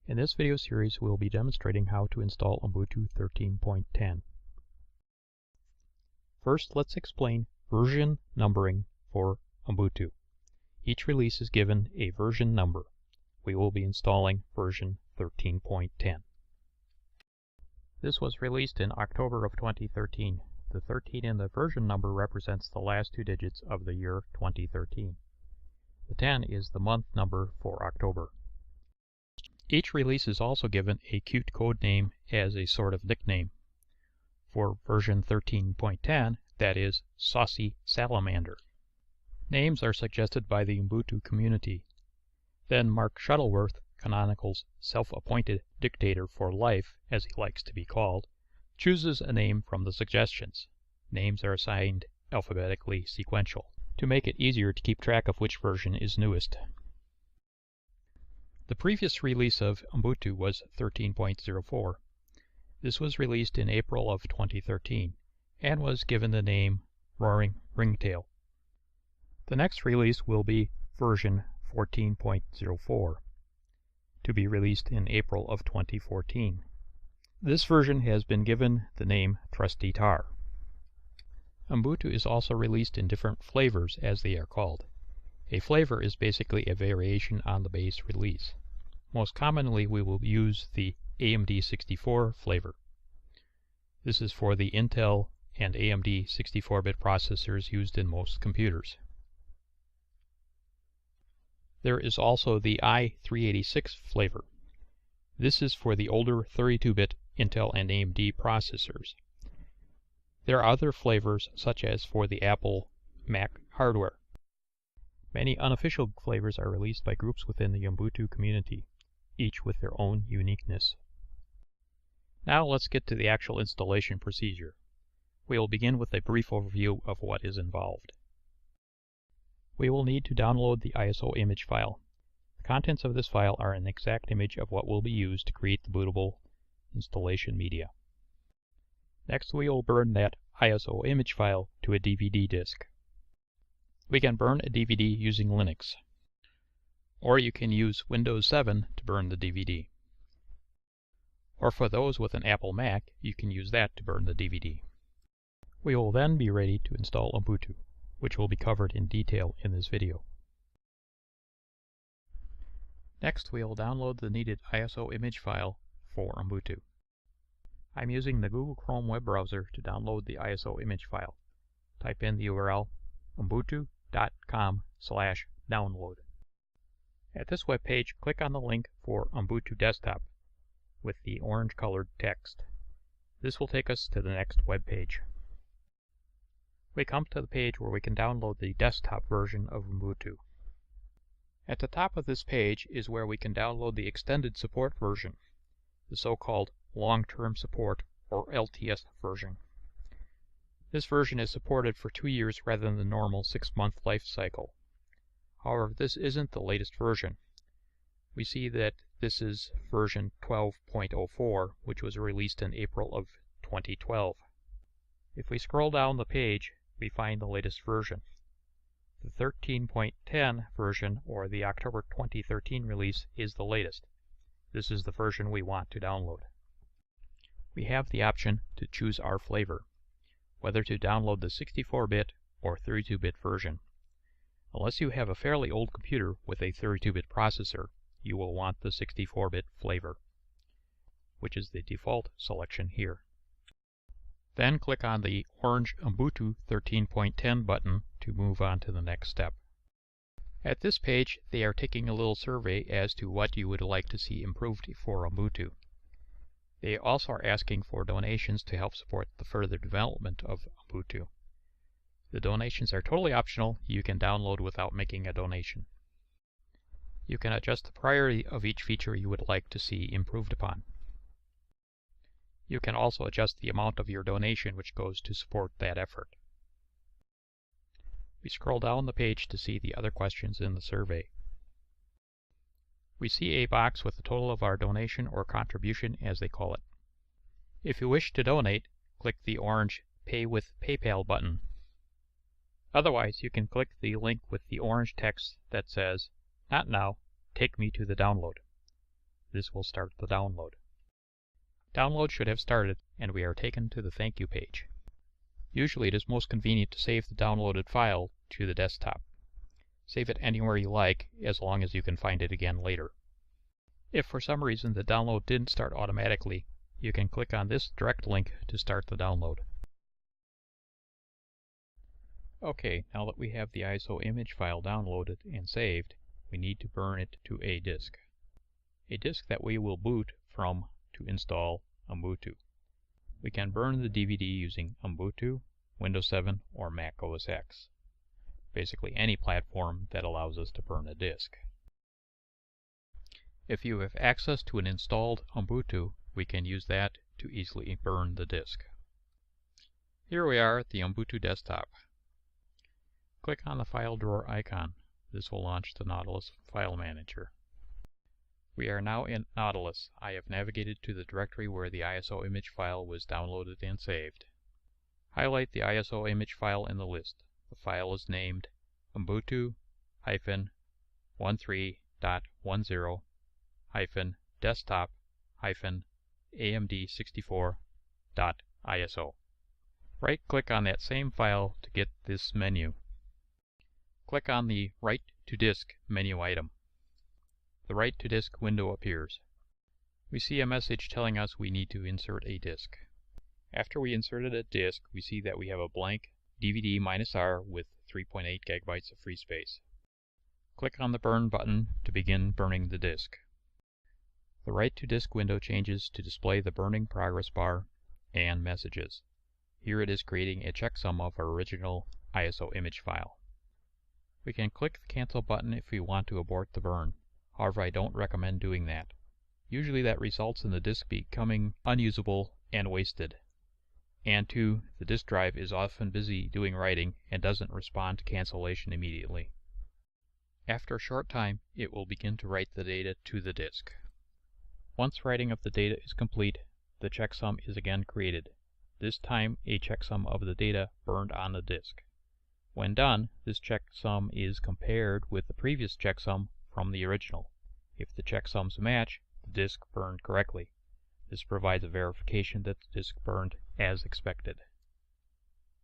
In this video series, we will be demonstrating how to install Ubuntu 13.10. First, let's explain version numbering for Ubuntu. Each release is given a version number. We will be installing version 13.10. This was released in October of 2013. The 13 in the version number represents the last two digits of the year 2013. The 10 is the month number for October. Each release is also given a cute code name as a sort of nickname. For version 13.10, that is Saucy Salamander. Names are suggested by the Ubuntu community. Then Mark Shuttleworth, Canonical's self-appointed dictator for life, as he likes to be called, chooses a name from the suggestions. Names are assigned alphabetically sequential, to make it easier to keep track of which version is newest. The previous release of Ubuntu was 13.04. This was released in April of 2013 and was given the name Roaring Ringtail. The next release will be version 14.04, to be released in April of 2014. This version has been given the name Trusty Tar. Ubuntu is also released in different flavors, as they are called. A flavor is basically a variation on the base release. Most commonly, we will use the AMD 64 flavor. This is for the Intel and AMD 64-bit processors used in most computers. There is also the i386 flavor. This is for the older 32-bit Intel and AMD processors. There are other flavors, such as for the Apple Mac hardware. Many unofficial flavors are released by groups within the Ubuntu community, each with their own uniqueness. Now let's get to the actual installation procedure. We will begin with a brief overview of what is involved. We will need to download the ISO image file. The contents of this file are an exact image of what will be used to create the bootable installation media. Next, we will burn that ISO image file to a DVD disk. We can burn a DVD using Linux, or you can use Windows 7 to burn the DVD. Or for those with an Apple Mac, you can use that to burn the DVD. We will then be ready to install Ubuntu, which will be covered in detail in this video. Next, we will download the needed ISO image file for Ubuntu. I'm using the Google Chrome web browser to download the ISO image file. Type in the URL ubuntu.com/download. At this web page, click on the link for Ubuntu Desktop with the orange-colored text. This will take us to the next web page. We come to the page where we can download the desktop version of Ubuntu. At the top of this page is where we can download the extended support version, the so-called long-term support or LTS version. This version is supported for 2 years rather than the normal 6-month life cycle. However, this isn't the latest version. We see that this is version 12.04, which was released in April of 2012. If we scroll down the page, we find the latest version. The 13.10 version, or the October 2013 release, is the latest. This is the version we want to download. We have the option to choose our flavor, whether to download the 64-bit or 32-bit version. Unless you have a fairly old computer with a 32-bit processor, you will want the 64-bit flavor, which is the default selection here. Then click on the orange Ubuntu 13.10 button to move on to the next step. At this page, they are taking a little survey as to what you would like to see improved for Ubuntu. They also are asking for donations to help support the further development of Ubuntu. The donations are totally optional. You can download without making a donation. You can adjust the priority of each feature you would like to see improved upon. You can also adjust the amount of your donation which goes to support that effort. We scroll down the page to see the other questions in the survey. We see a box with the total of our donation or contribution, as they call it. If you wish to donate, click the orange Pay with PayPal button. Otherwise, you can click the link with the orange text that says, "Not now, take me to the download." This will start the download. Download should have started, and we are taken to the thank you page. Usually it is most convenient to save the downloaded file to the desktop. Save it anywhere you like, as long as you can find it again later. If for some reason the download didn't start automatically, you can click on this direct link to start the download. Okay, now that we have the ISO image file downloaded and saved, we need to burn it to a disk. A disk that we will boot from to install Ubuntu. We can burn the DVD using Ubuntu, Windows 7, or Mac OS X. Basically any platform that allows us to burn a disk. If you have access to an installed Ubuntu, we can use that to easily burn the disk. Here we are at the Ubuntu desktop. Click on the file drawer icon. This will launch the Nautilus file manager. We are now in Nautilus. I have navigated to the directory where the ISO image file was downloaded and saved. Highlight the ISO image file in the list. The file is named Ubuntu-13.10-desktop-amd64.iso. Right-click on that same file to get this menu. Click on the Write to Disk menu item. The Write to Disk window appears. We see a message telling us we need to insert a disk. After we inserted a disk, we see that we have a blank DVD-R with 3.8 GB of free space. Click on the Burn button to begin burning the disk. The Write to Disk window changes to display the burning progress bar and messages. Here it is creating a checksum of our original ISO image file. We can click the Cancel button if we want to abort the burn. However, I don't recommend doing that. Usually that results in the disk becoming unusable and wasted. And 2, the disk drive is often busy doing writing and doesn't respond to cancellation immediately. After a short time, it will begin to write the data to the disk. Once writing of the data is complete, the checksum is again created. This time a checksum of the data burned on the disk. When done, this checksum is compared with the previous checksum from the original. If the checksums match, the disk burned correctly. This provides a verification that the disk burned as expected.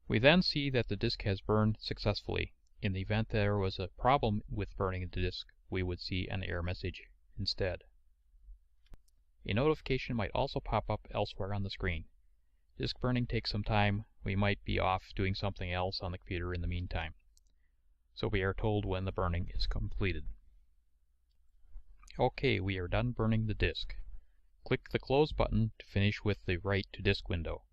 We then see that the disk has burned successfully. In the event there was a problem with burning the disk, we would see an error message instead. A notification might also pop up elsewhere on the screen. Disk burning takes some time. We might be off doing something else on the computer in the meantime. So we are told when the burning is completed. Okay, we are done burning the disk. Click the Close button to finish with the Write to Disk window.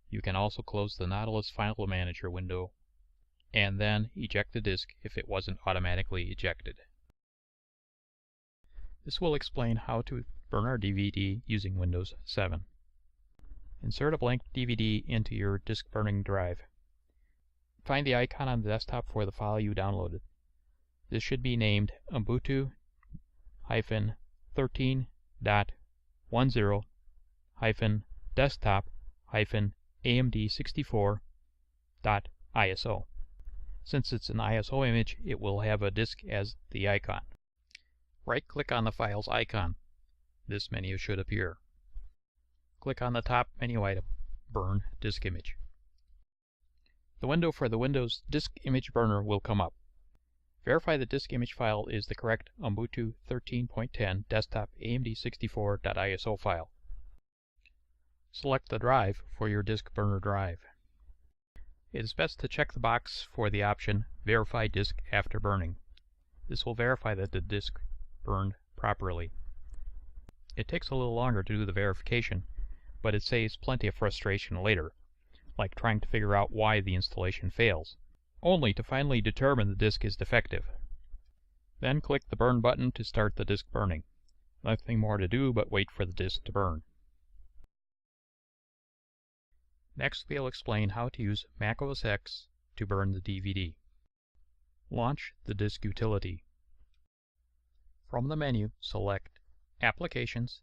You can also close the Nautilus File Manager window and then eject the disk if it wasn't automatically ejected. This will explain how to burn our DVD using Windows 7. Insert a blank DVD into your disk burning drive. Find the icon on the desktop for the file you downloaded. This should be named Ubuntu-13.10-desktop-amd64.iso. Since it's an ISO image, it will have a disk as the icon. Right-click on the file's icon. This menu should appear. Click on the top menu item, Burn Disk Image. The window for the Windows Disk Image Burner will come up. Verify the disk image file is the correct Ubuntu 13.10 desktop amd64.iso file. Select the drive for your disk burner drive. It is best to check the box for the option Verify Disk After Burning. This will verify that the disk burned properly. It takes a little longer to do the verification, but it saves plenty of frustration later, like trying to figure out why the installation fails, only to finally determine the disk is defective. Then click the Burn button to start the disk burning. Nothing more to do but wait for the disk to burn. Next we'll explain how to use Mac OS X to burn the DVD. Launch the disk utility. From the menu, select Applications,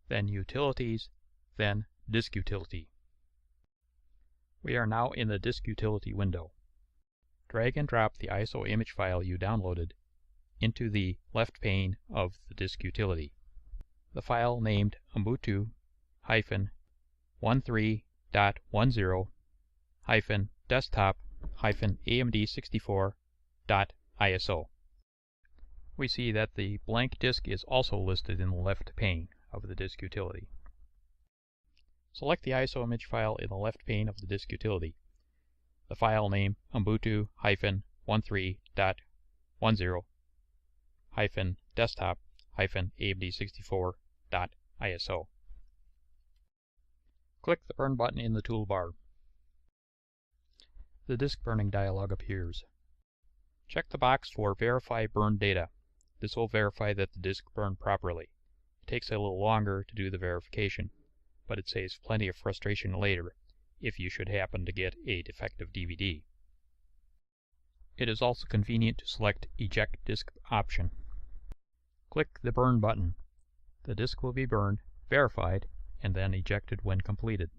then Utilities, then Disk Utility. We are now in the Disk Utility window. Drag and drop the ISO image file you downloaded into the left pane of the Disk Utility. the file named Ubuntu-10-10-desktop-amd64.iso. We see that the blank disk is also listed in the left pane of the disk utility. Select the ISO image file in the left pane of the disk utility. The file name Ubuntu-13-10-desktop-amd64.iso. Click the Burn button in the toolbar. The disk burning dialog appears. Check the box for Verify Burned Data. This will verify that the disk burned properly. It takes a little longer to do the verification, but it saves plenty of frustration later if you should happen to get a defective DVD. It is also convenient to select Eject Disk option. Click the Burn button. The disk will be burned, verified, and then ejected when completed.